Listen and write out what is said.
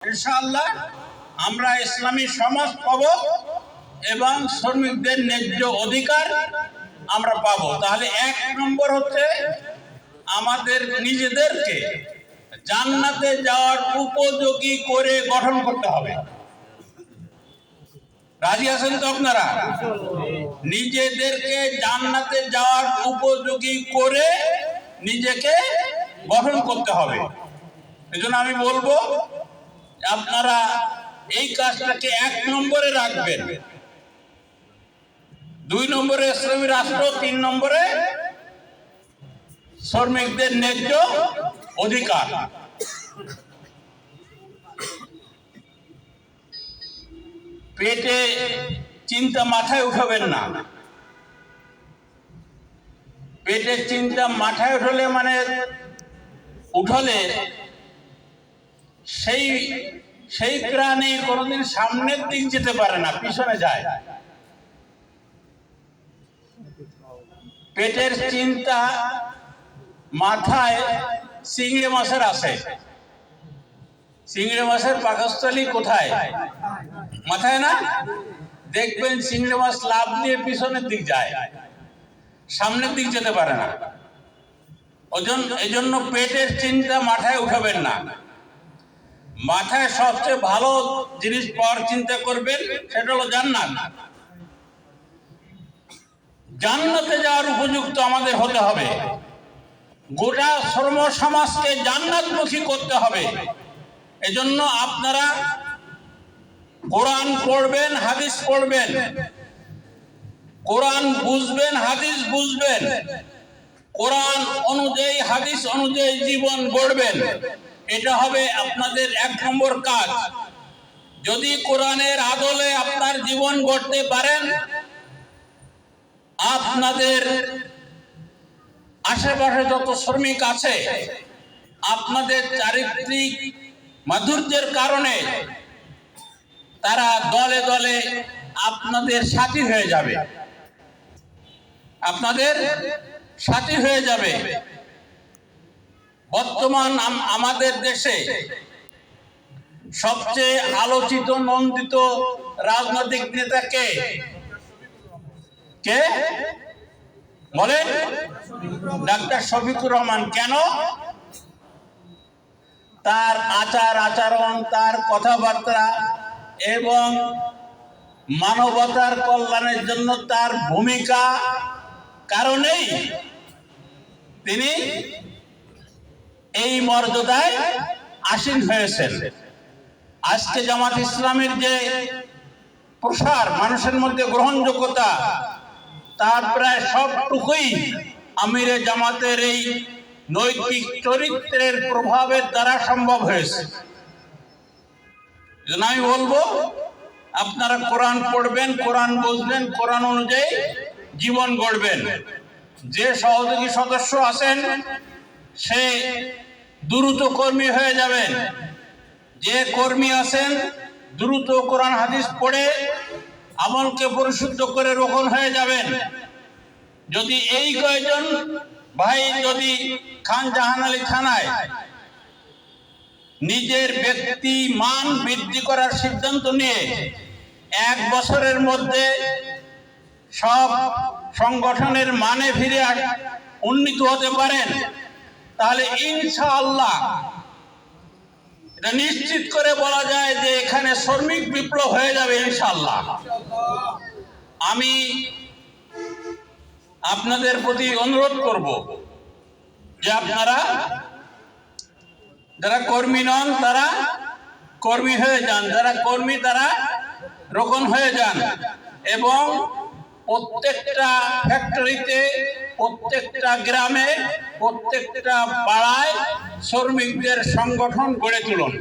ইনশাআল্লাহ আমরা ইসলামী সমাজ পাব এবং শ্রমিকদের ন্যায্য অধিকার আমরা পাব। তাহলে এক নম্বর হচ্ছে আমাদের নিজেদেরকে জান্নাতে যাওয়ার উপযোগী করে গঠন করতে হবে। রাজি আছেন তো আপনারা? নিজেদেরকে জান্নাতে যাওয়ার উপযোগী করে নিজেকে গঠন করতে হবে। এজন্য আমি বলবো আপনারা এই কাজটাকে এক নম্বরে রাখবেন। 2 নম্বরে ইসলামী রাষ্ট্র, 3 নম্বরে শ্রমিকদের ন্যায্য অধিকার। পেটে চিন্তা মাথায় উঠাবেন না। পেটের চিন্তা মাথায় উঠলে সেই প্রাণী কোনোদিন সামনের দিক যেতে পারে না, পিছনে যায়। পেটের চিন্তা মাথায় চিংড়ি মাছের আছে। চিংড়ি মাছের পাকস্থলী কোথায়? মাথায় না? দেখবেন চিংড়ি মাছ লাফ দিয়ে পিছনের দিক যায়, সামনের দিক যেতে পারে না। এজন্য পেটের চিন্তা মাথায় উঠাবেন না। মাথায় সবচেয়ে ভালো জিনিস পাওয়ার চিন্তা করবেন, সেটা হলো জান্নাত। জান্নাতে যাওয়ার উপযুক্ত আমাদের হতে হবে। গোটা শ্রম সমাজকে জান্নাতমুখী করতে হবে। এজন্য আপনারা কোরআন পড়বেন, হাদিস পড়বেন, কোরআন বুঝবেন, হাদিস বুঝবেন, কোরআন অনুযায়ী হাদিস অনুযায়ী জীবন গড়বেন। এটা হবে আপনাদের 1 নম্বর কাজ। যদি কোরআনের আদলে আপনার জীবন গড়তে পারেন, আপনাদের আশেপাশে যত শ্রমিক আছে আপনাদের চারিত্রিক মাধুর্যের কারণে তারা দলে দলে আপনাদের সাথী হয়ে যাবে, আপনাদের সাথী হয়ে যাবে। বর্তমান আমাদের দেশে সবচেয়ে আলোচিত নন্দিত রাজনৈতিক নেতা কে বলেন? ডাক্তার শফিকুর রহমান। কেন? তার আচার আচরণ, তার কথাবার্তা এবং মানবতার কল্যাণের জন্য তার ভূমিকা কারণেই তিনি এই মর্যাদায় আসীন হয়েছেন। আজকে জামাত ইসলামের যে প্রসার, মানুষের মধ্যে গ্রহণযোগ্যতা, তার প্রায় সবটুকুই আমিরে জামাতের এই নৈতিক চরিত্রের প্রভাবের দ্বারা সম্ভব হয়েছে। আমি বলবো আপনারা কোরআন পড়বেন, কোরআন বুঝবেন, কোরআন অনুযায়ী জীবন গড়বেন। যে সহযোগী সদস্য আছেন সে দ্রুত কর্মী হয়ে যাবেন। যে কর্মী আছেন দ্রুত কোরআন হাদিস পড়ে আমলকে পরিশুদ্ধ করে রোকন হয়ে যাবেন। যদি এই কয়েকজন ভাই যদি খান জাহান আলী থানায় নিজের ব্যক্তি মান বৃদ্ধি করার সিদ্ধান্ত নিয়ে 1 বছরের মধ্যে সব সংগঠনের মানে ফিরে উন্নীত হতে পারেন, তাহলে ইনশাআল্লাহ এটা নিশ্চিত করে বলা যায় যে এখানে শ্রমিক বিপ্লব হয়ে যাবে ইনশাআল্লাহ। আমি আপনাদের প্রতি অনুরোধ করব যে আপনারা যারা কর্মী নন তারা কর্মী হয়ে যান, যারা কর্মী তারা রোকন হয়ে যান এবং প্রত্যেকটা ফ্যাক্টরিতে, প্রত্যেকটা গ্রামে, প্রত্যেকটা পাড়ায় শ্রমিকদের সংগঠন গড়ে তুলুন।